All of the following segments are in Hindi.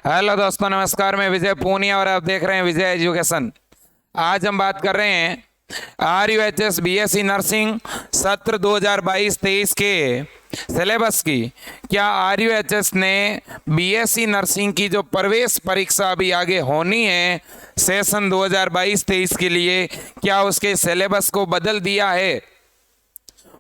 हेलो दोस्तों, नमस्कार। मैं विजय पूनिया और आप देख रहे हैं विजय एजुकेशन। आज हम बात कर रहे हैं RUHS BSc नर्सिंग सत्र 2022-23 के सिलेबस की। क्या RUHS ने BSc नर्सिंग की जो प्रवेश परीक्षा अभी आगे होनी है सेशन 2022-23 के लिए, क्या उसके सिलेबस को बदल दिया है?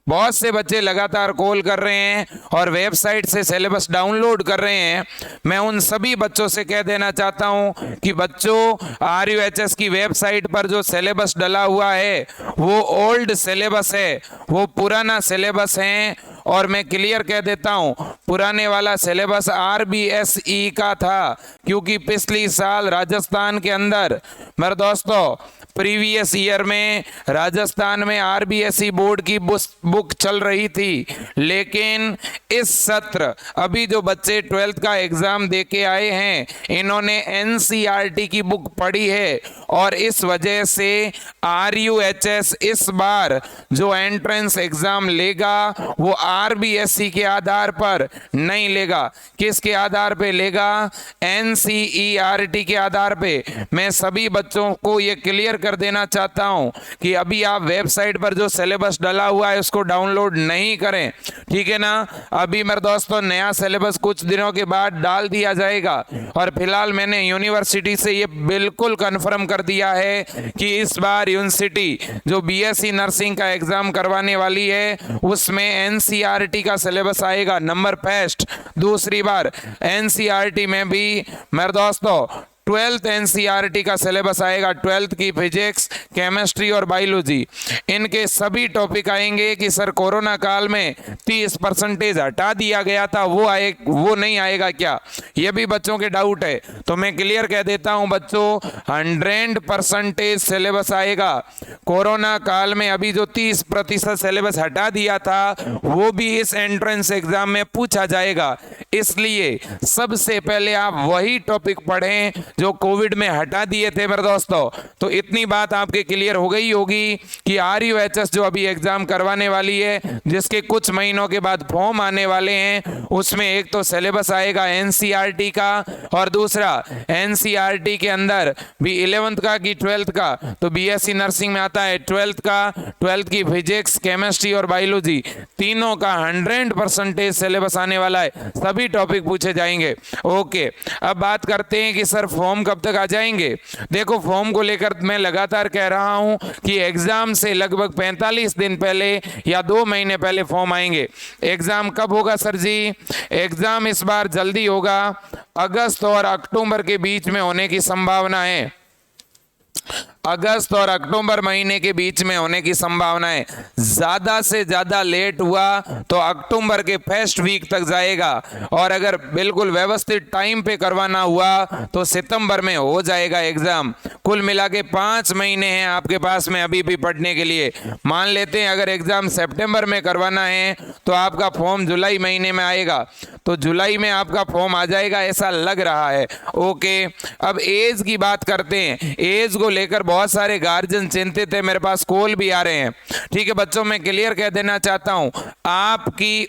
बहुत से बच्चे लगातार कॉल कर रहे हैं और वेबसाइट से सिलेबस डाउनलोड कर रहे हैं। मैं उन सभी बच्चों से कह देना चाहता हूं कि बच्चों, RUHS की वेबसाइट पर जो सिलेबस डला हुआ है वो ओल्ड सिलेबस है, वो पुराना सिलेबस है। और मैं क्लियर कह देता हूं, पुराने वाला सिलेबस RBSE का था, क्योंकि पिछली साल राजस्थान के अंदर मेरे दोस्तों प्रीवियस ईयर में राजस्थान में RBSE बोर्ड की बुक चल रही थी। लेकिन इस सत्र अभी जो बच्चे 12th का एग्जाम दे के आए हैं, इन्होंने NCERT की बुक पढ़ी है और इस वजह से RUHS इस बार जो एंट्रेंस एग्जाम लेगा वो RBSE के आधार पर नहीं लेगा। किसके आधार पे लेगा? NCERT के आधार पे। मैं सभी बच्चों को ये क्लियर कर देना चाहता हूं कि अभी आप वेबसाइट पर जो सिलेबस डला हुआ है उसको डाउनलोड नहीं करें, ठीक है ना। अभी मेरे दोस्तों नया सिलेबस कुछ दिनों के बाद डाल दिया जाएगा और फिलहाल मैंने यूनिवर्सिटी से ये बिल्कुल कंफर्म कर दिया है कि इस बार यूनिवर्सिटी जो BSc नर्सिंग का एग्जाम करवाने वाली है उसमें NCERT का सिलेबस आएगा नंबर फर्स्ट। दूसरी बार NCERT में भी मेरे दोस्तों 12th NCERT का सिलेबस आएगा। 12th की फिजिक्स, केमिस्ट्री और बायोलॉजी, इनके सभी टॉपिक आएंगे कि सर कोरोना काल में 30% हटा दिया गया था, वो नहीं आएगा क्या? ये भी बच्चों के डाउट है। तो मैं क्लियर कह देता हूं बच्चों, 100% सिलेबस आएगा। कोरोना काल में अभी जो 30% सिलेबस हटा दिया था वो भी इस एंट्रेंस एग्जाम में पूछा जाएगा। इसलिए सबसे पहले आप वही टॉपिक पढ़ें जो कोविड में हटा दिए थे मेरे दोस्तों। तो इतनी बात आपके क्लियर हो गई होगी कि RUHS जो अभी एग्जाम करवाने वाली है, जिसके कुछ महीनों के बाद फॉर्म आने वाले हैं, उसमें एक तो सिलेबस आएगा NCERT का और दूसरा NCERT के अंदर भी 11th का कि 12th का। तो BSc नर्सिंग में आता है 12th का, 12th की फिजिक्स, केमिस्ट्री और बायोलॉजी, तीनों का 100% सिलेबस आने वाला है। सभी टॉपिक पूछे जाएंगे। ओके, अब बात करते हैं कि सर फॉर्म कब तक आ जाएंगे। देखो, फॉर्म को लेकर मैं लगातार कह रहा हूं कि एग्जाम से लगभग 45 दिन पहले या 2 महीने पहले फॉर्म आएंगे। एग्जाम कब होगा सर जी? एग्जाम इस बार जल्दी होगा, अगस्त और अक्टूबर के बीच में होने की संभावना है। अगस्त और अक्टूबर महीने के बीच में होने की संभावना है। ज्यादा से ज्यादा लेट हुआ तो अक्टूबर के फर्स्ट वीक तक जाएगा और अगर बिल्कुल व्यवस्थित टाइम पे करवाना हुआ तो सितंबर में हो जाएगा एग्जाम। कुल मिला के 5 महीने हैं आपके पास में अभी भी पढ़ने के लिए। मान लेते हैं अगर एग्जाम सितंबर में करवाना है तो आपका फॉर्म जुलाई महीने में आएगा, तो जुलाई में आपका फॉर्म आ जाएगा, ऐसा लग रहा है। ओके, अब एज की बात करते हैं। एज को लेकर बहुत सारे गार्जियन चिंतित है, मेरे पास कॉल भी आ रहे हैं। ठीक है बच्चों, मैं क्लियर कह देना चाहता हूं, आपकी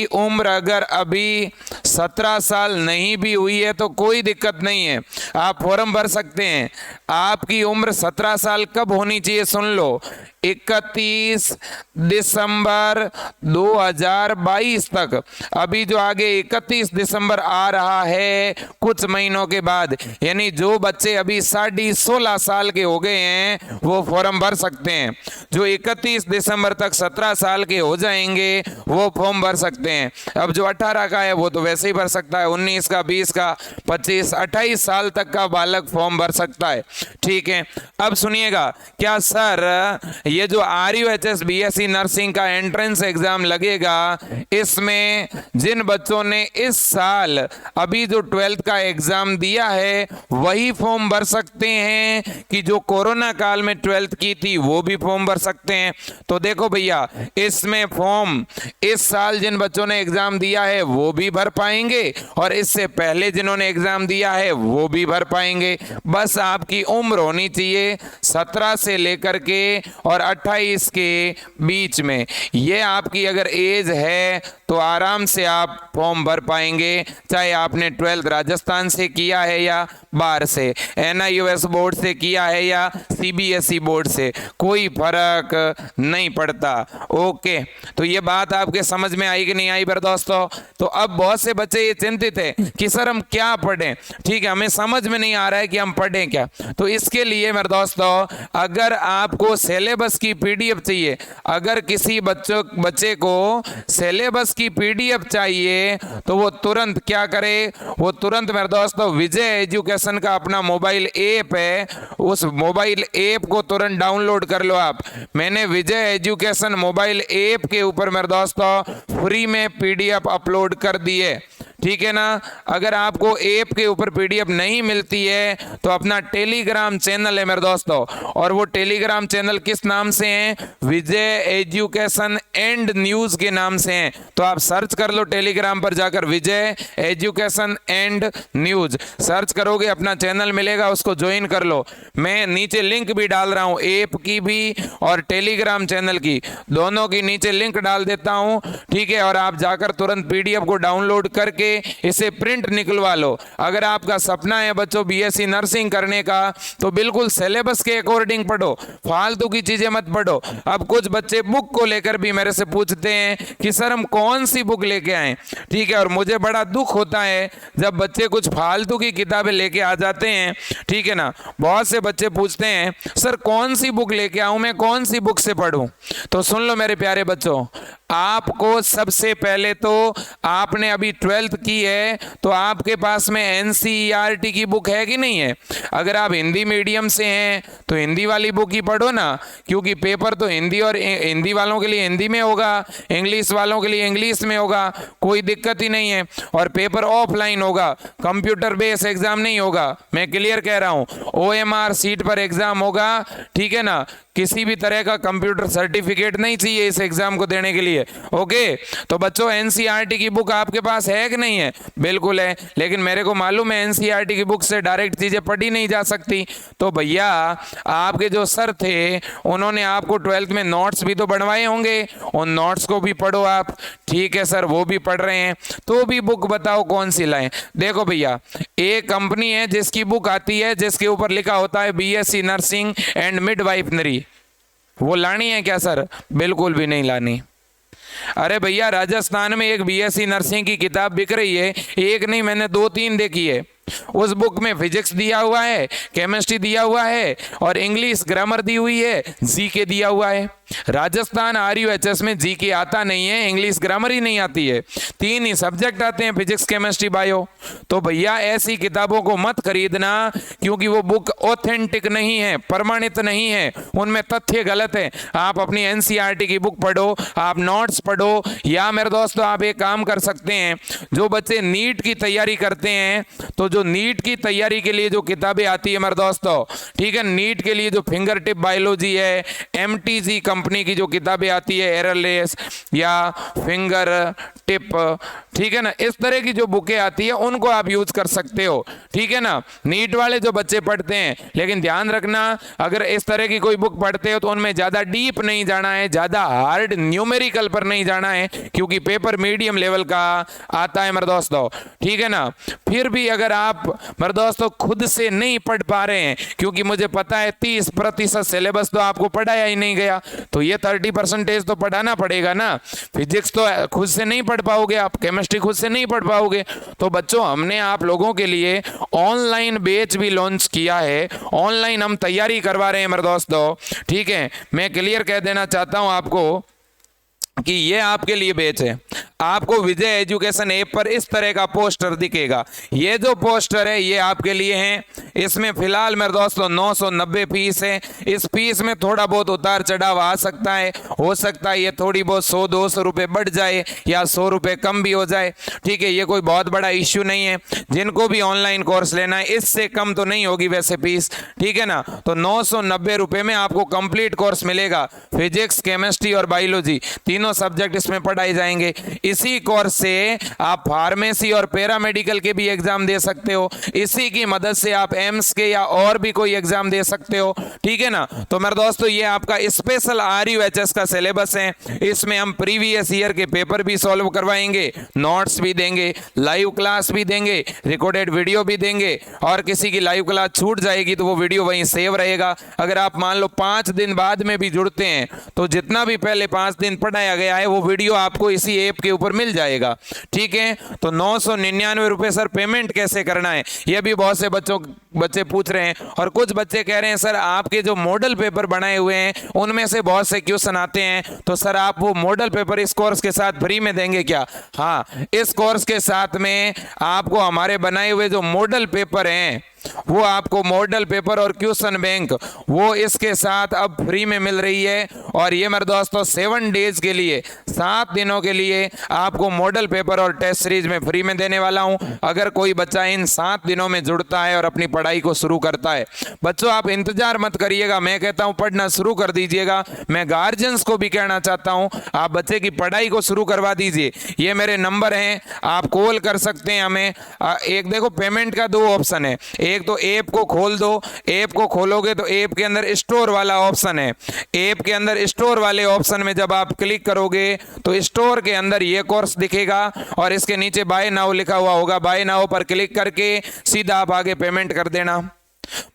उम्र अगर अभी 17 साल नहीं भी हुई है तो कोई दिक्कत नहीं है, आप फॉर्म भर सकते हैं। आपकी उम्र 17 साल कब होनी चाहिए सुन लो, 31 दिसंबर 2022 तक। अभी जो आगे 31 दिसंबर आ रहा है कुछ महीनों के बाद, यानी जो बच्चे अभी 16.5 साल के हो गए हैं वो फॉर्म भर सकते हैं। जो 31 दिसंबर तक 17 साल के हो जाएंगे वो फॉर्म भर सकते हैं। अब जो 18 का है वो तो वैसे ही भर सकता है, 19 का, 20 का, 25, 28 साल तक का बालक फॉर्म भर सकता है। ठीक है, अब सुनिएगा, क्या सर ये जो RUHS BSc नर्सिंग का एंट्रेंस एग्जाम लगेगा, इसमें जिन बच्चों ने इस साल अभी जो 12th का एग्जाम दिया है वही फॉर्म भर सकते हैं कि जो कोरोना काल में 12th की थी वो भी फॉर्म भर सकते हैं? तो देखो भैया, इसमें फॉर्म इस साल जिन बच्चों ने एग्जाम दिया है वो भी भर पाएंगे और इससे पहले जिन्होंने एग्जाम दिया है वो भी भर पाएंगे। बस आपकी उम्र होनी चाहिए 17 से लेकर के और 28 के बीच में। ये आपकी अगर एज है तो आराम से आप फॉर्म भर पाएंगे, चाहे आपने 12th राजस्थान से किया है या बाहर से, NIOS बोर्ड से किया है या CBSE बोर्ड से, कोई फर्क नहीं पड़ता। ओके, तो ये बात आपके समझ में आई कि नहीं आई मेरे दोस्तों? तो अब बहुत से बच्चे ये चिंतित है कि सर हम क्या पढ़ें, ठीक है, हमें समझ में नहीं आ रहा है कि हम पढ़ें क्या। तो इसके लिए मेरे दोस्तों, अगर आपको सिलेबस की PDF चाहिए, अगर किसी बच्चे को सिलेबस की PDF चाहिए तो वो तुरंत क्या करे, वो तुरंत मेरे दोस्तों विजय एजुकेशन का अपना मोबाइल ऐप है, उस मोबाइल ऐप को तुरंत डाउनलोड कर लो आप। मैंने विजय एजुकेशन मोबाइल ऐप के ऊपर मेरे दोस्तों फ्री में PDF अपलोड कर दी है, ठीक है ना। अगर आपको ऐप के ऊपर PDF नहीं मिलती है तो अपना टेलीग्राम चैनल है मेरे दोस्तों, और वो टेलीग्राम चैनल किस नाम से है, विजय एजुकेशन एंड न्यूज़ के नाम से हैं। तो आप सर्च कर लो टेलीग्राम पर जाकर, विजय एजुकेशन एंड न्यूज़ सर्च करोगे, अपना चैनल मिलेगा, उसको ज्वाइन कर लो। मैं नीचे लिंक भी डाल रहा हूँ, ऐप की भी और टेलीग्राम चैनल की, दोनों की नीचे लिंक डाल देता हूँ, ठीक है। और आप जाकर तुरंत PDF को डाउनलोड करके इसे प्रिंट निकलवा लो। अगर आपका सपना है बच्चों BSc नर्सिंग करने का तो बिल्कुल सिलेबस के अकॉर्डिंग पढ़ो, फालतू की चीजें मत पढ़ो। अब कुछ बच्चे बुक को लेकर भी मेरे से पूछते हैं कि सर हम कौन सी बुक लेके आए, ठीक है, और मुझे बड़ा दुख होता है जब बच्चे कुछ फालतू की किताबें लेके आ जाते हैं, ठीक है ना। बहुत से बच्चे पूछते हैं सर कौन सी बुक लेके आऊं, मैं कौन सी बुक से पढ़ूं। तो सुन लो मेरे प्यारे बच्चों, आपको सबसे पहले तो आपने अभी 12th की है तो आपके पास में NCERT की बुक है कि नहीं है। अगर आप हिंदी मीडियम से हैं तो हिंदी वाली बुक ही पढ़ो ना, क्योंकि पेपर तो हिंदी और हिंदी वालों के लिए हिंदी में होगा, इंग्लिश वालों के लिए इंग्लिश में होगा, कोई दिक्कत ही नहीं है। और पेपर ऑफलाइन होगा, कंप्यूटर बेस एग्जाम नहीं होगा, मैं क्लियर कह रहा हूँ। OMR सीट पर एग्जाम होगा, ठीक है ना। किसी भी तरह का कंप्यूटर सर्टिफिकेट नहीं चाहिए इस एग्जाम को देने के लिए। ओके, तो बच्चों NCERT की बुक आपके पास है कि नहीं है? बिल्कुल है, लेकिन मेरे को मालूम है NCERT की बुक से डायरेक्ट चीजें पढ़ी नहीं जा सकती। तो भैया आपके जो सर थे उन्होंने आपको 12th में नोट्स भी तो बनवाए होंगे, उन नोट्स को भी पढ़ो आप, ठीक है सर, वो भी पढ़ रहे हैं। तो भी बुक बताओ कौन सी लाएं। देखो भैया, एक कंपनी है जिसकी बुक आती है जिसके ऊपर लिखा होता है BSc नर्सिंग एंड मिडवाइफनरी, वो लानी है क्या सर? बिल्कुल भी नहीं लानी। अरे भैया राजस्थान में एक BSc नर्सिंग की किताब बिक रही है, एक नहीं मैंने 2-3 देखी है। उस बुक में फिजिक्स दिया हुआ है, केमिस्ट्री दिया हुआ है और इंग्लिश ग्रामर दी हुई है, GK दिया हुआ है। राजस्थान RUHS में GK आता नहीं है, इंग्लिश ग्रामर ही नहीं आती है, 3 ही सब्जेक्ट आते हैं, फिजिक्स केमिस्ट्री बायो। तो भैया ऐसी किताबों को मत खरीदना, क्योंकि वो बुक ऑथेंटिक नहीं है, प्रमाणित नहीं है, उनमें तथ्य गलत है। आप अपनी NCERT की बुक पढ़ो, आप नोट्स पढ़ो, या मेरे दोस्तों आप एक काम कर सकते हैं, जो बच्चे नीट की तैयारी करते हैं तो जो नीट की तैयारी के लिए जो किताबें आती है मेरे दोस्तों, ठीक है, नीट के लिए जो फिंगर टिप बायोलॉजी है, MTG कंपनी की जो किताबें आती है, एररलेस या फिंगर टिप, ठीक है ना, इस तरह की जो बुकें आती है उनको आप यूज कर सकते हो, ठीक है ना। नीट वाले जो बच्चे पढ़ते हैं, लेकिन ध्यान रखना अगर इस तरह की कोई बुक पढ़ते हो तो उनमें ज्यादा डीप नहीं जाना है, ज्यादा हार्ड न्यूमेरिकल पर नहीं जाना है, क्योंकि पेपर मीडियम लेवल का आता है मेरे दोस्तों, ठीक है ना। फिर भी अगर आप मेरे दोस्तों खुद से नहीं पढ़ पा रहे हैं, क्योंकि मुझे पता है 30% सिलेबस तो आपको पढ़ाया ही नहीं गया, तो ये 30% तो पढ़ाना पड़ेगा ना। फिजिक्स तो खुद से नहीं पढ़ पाओगे आप, केमिस्ट्री खुद से नहीं पढ़ पाओगे। तो बच्चों हमने आप लोगों के लिए ऑनलाइन बैच भी लॉन्च किया है, ऑनलाइन हम तैयारी करवा रहे हैं मेरे दोस्तों, ठीक है। मैं क्लियर कह देना चाहता हूं आपको कि ये आपके लिए बैच है। आपको विजय एजुकेशन ऐप पर इस तरह का पोस्टर दिखेगा, ये जो पोस्टर है ये आपके लिए है। इसमें फिलहाल मेरे दोस्तों 990 फीस है। इस फीस में थोड़ा बहुत उतार चढ़ाव आ सकता है, हो सकता है ये थोड़ी बहुत 100-200 रुपये बढ़ जाए या 100 रुपये कम भी हो जाए, ठीक है, ये कोई बहुत बड़ा इश्यू नहीं है। जिनको भी ऑनलाइन कोर्स लेना है इससे कम तो नहीं होगी वैसे फीस, ठीक है ना। तो 990 रुपये में आपको कंप्लीट कोर्स मिलेगा, फिजिक्स केमिस्ट्री और बायोलॉजी तीनों तीनों सब्जेक्ट इसमें पढ़ाए जाएंगे। इसी कोर्स से आप फार्मेसी और पैरामेडिकल के भी एग्जाम दे सकते हो, इसी की मदद से आप एम्स के या और भी कोई एग्जाम दे सकते हो, ठीक है ना। तो मेरे दोस्तों ये आपका स्पेशल RUHS का सिलेबस है, इसमें हम प्रीवियस ईयर के पेपर भी सॉल्व करवाएंगे, नोट्स भी देंगे, लाइव क्लास भी देंगे, रिकॉर्डेड वीडियो भी देंगे, और किसी की लाइव क्लास छूट जाएगी तो वो वीडियो वहीं सेव रहेगा। अगर आप मान लो 5 दिन बाद में भी जुड़ते हैं तो जितना भी पहले 5 दिन पढ़ाया गया है वो वीडियो आपको इसी ऐप के ऊपर मिल जाएगा, ठीक है। तो 999 रुपये सर पेमेंट कैसे करना है, ये भी बहुत से बच्चे पूछ रहे हैं। और कुछ बच्चे कह रहे हैं सर आपके जो मॉडल पेपर बनाए हुए हैं उनमें से बहुत से क्वेश्चन आते हैं, तो सर आप वो मॉडल पेपर इस कोर्स के साथ फ्री में देंगे क्या? हाँ, इस कोर्स के साथ में आपको हमारे बनाए हुए जो मॉडल पेपर हैं वो आपको मॉडल पेपर और क्वेश्चन बैंक वो इसके साथ अब फ्री में मिल रही है। और ये मेरे दोस्तों 7 डेज के लिए, 7 दिनों के लिए आपको मॉडल पेपर और टेस्ट सीरीज में फ्री में देने वाला हूं, अगर कोई बच्चा इन 7 दिनों में जुड़ता है और अपनी पढ़ाई को शुरू करता है। बच्चों आप इंतजार मत करिएगा, मैं कहता हूं पढ़ना शुरू कर दीजिएगा। मैं गार्जियंस को भी कहना चाहता हूं आप बच्चे की पढ़ाई को शुरू करवा दीजिए। ये मेरे नंबर हैं, आप कॉल कर सकते हैं हमें। एक देखो पेमेंट का 2 ऑप्शन है, एक तो ऐप को खोल दो, ऐप को खोलोगे तो ऐप के अंदर स्टोर वाला ऑप्शन है, ऐप के अंदर स्टोर वाले ऑप्शन में जब आप क्लिक करोगे तो स्टोर के अंदर ये कोर्स दिखेगा और इसके नीचे बाय नाउ लिखा हुआ होगा, बाय नाउ पर क्लिक करके सीधा आप आगे पेमेंट कर देना।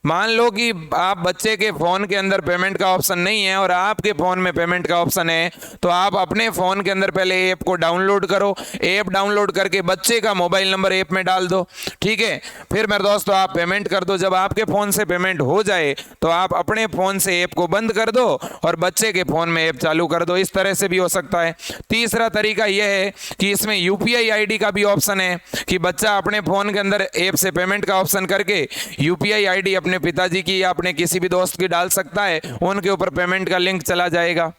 मान लो कि आप बच्चे के फोन के अंदर पेमेंट का ऑप्शन नहीं है और आपके फोन में पेमेंट का ऑप्शन है, तो आप अपने फोन के अंदर पहले ऐप को डाउनलोड करो, ऐप डाउनलोड करके बच्चे का मोबाइल नंबर ऐप में डाल दो, ठीक है। फिर मेरे दोस्तों आप पेमेंट कर दो। जब आपके फोन से पेमेंट हो जाए तो आप अपने फोन से ऐप को बंद कर दो और बच्चे के फोन में ऐप चालू कर दो। इस तरह से भी हो सकता है। तीसरा तरीका यह है कि इसमें UPI ID का भी ऑप्शन है कि बच्चा अपने फोन के अंदर ऐप से पेमेंट का ऑप्शन करके UPI ID अपने पिताजी की या अपने किसी भी दोस्त की डाल सकता है, उनके ऊपर पेमेंट का लिंक चला जाएगा।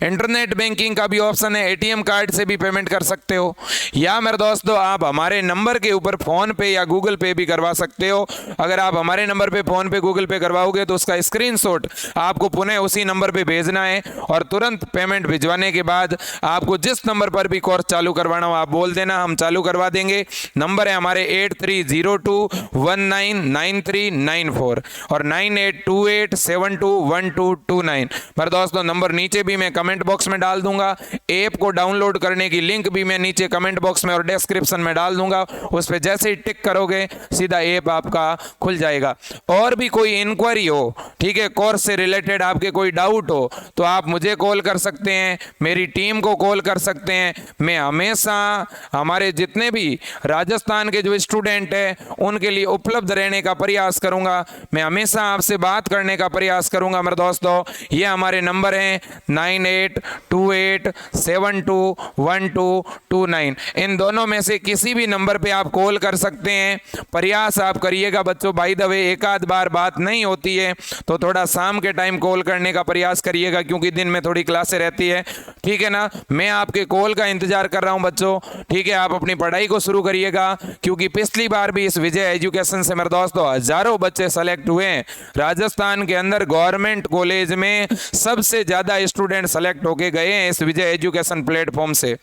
इंटरनेट बैंकिंग का भी ऑप्शन है, ATM कार्ड से भी पेमेंट कर सकते हो, या मेरे दोस्तों आप हमारे नंबर के ऊपर फोन पे या गूगल पे भी करवा सकते हो। अगर आप हमारे नंबर पे फोन पे गूगल पे करवाओगे तो उसका स्क्रीनशॉट आपको पुनः उसी नंबर पे भेजना है और तुरंत पेमेंट भिजवाने के बाद आपको जिस नंबर पर भी कोर्स चालू करवाना हो आप बोल देना, हम चालू करवा देंगे। नंबर है हमारे 8302199394 और 9828721229। मेरे दोस्तों नंबर नीचे भी मैं कमेंट बॉक्स में डाल दूंगा, ऐप को डाउनलोड करने की लिंक भी मैं नीचे कमेंट बॉक्स में और डिस्क्रिप्शन में डाल दूंगा। उस पर जैसे ही टिक करोगे सीधा ऐप आपका खुल जाएगा। और भी कोई इंक्वायरी हो, ठीक है, कोर्स से रिलेटेड आपके कोई डाउट हो तो आप मुझे कॉल कर सकते हैं, मेरी टीम को कॉल कर सकते हैं। मैं हमेशा हमारे जितने भी राजस्थान के जो स्टूडेंट हैं उनके लिए उपलब्ध रहने का प्रयास करूंगा। मैं हमेशा आपसे बात करने का प्रयास करूंगा। मेरे दोस्तों ये हमारे नंबर हैं 9828721229। इन दोनों में से किसी भी नंबर पे आप कॉल कर सकते हैं। प्रयास आप करिएगा बच्चों, बाय द वे एक आध बार बात नहीं होती है तो थोड़ा शाम के टाइम कॉल करने का प्रयास करिएगा, क्योंकि दिन में थोड़ी क्लासें रहती है, ठीक है ना। मैं आपके कॉल का इंतजार कर रहा हूं बच्चों, ठीक है। आप अपनी पढ़ाई को शुरू करिएगा, क्योंकि पिछली बार भी इस विजय एजुकेशन से मेरे दोस्तों हजारों बच्चे सेलेक्ट हुए हैं। राजस्थान के अंदर गवर्नमेंट कॉलेज में सबसे ज्यादा स्टूडेंट सेलेक्ट होके गए हैं इस विजय एजुकेशन प्लेटफॉर्म से।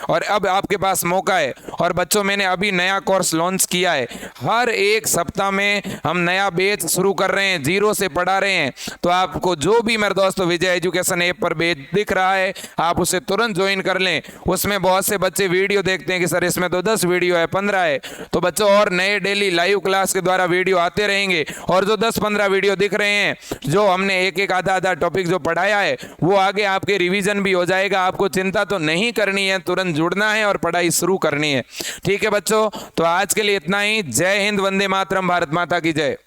और अब आपके पास मौका है। और बच्चों मैंने अभी नया कोर्स लॉन्च किया है, हर एक सप्ताह में हम नया बैच शुरू कर रहे हैं, 0 से पढ़ा रहे हैं। तो आपको जो भी मेरे दोस्तों विजय एजुकेशन ऐप पर बैच दिख रहा है आप उसे तुरंत ज्वाइन कर लें। उसमें बहुत से बच्चे वीडियो देखते हैं कि सर इसमें तो 10 वीडियो है, 15 है। तो बच्चों और नए डेली लाइव क्लास के द्वारा वीडियो आते रहेंगे और जो 10-15 वीडियो दिख रहे हैं, जो हमने एक आधा टॉपिक जो पढ़ाया है वो आगे आपके रिवीजन भी हो जाएगा। आपको चिंता तो नहीं करनी है, तुरंत जुड़ना है और पढ़ाई शुरू करनी है, ठीक है बच्चों। तो आज के लिए इतना ही। जय हिंद, वंदे मातरम, भारत माता की जय।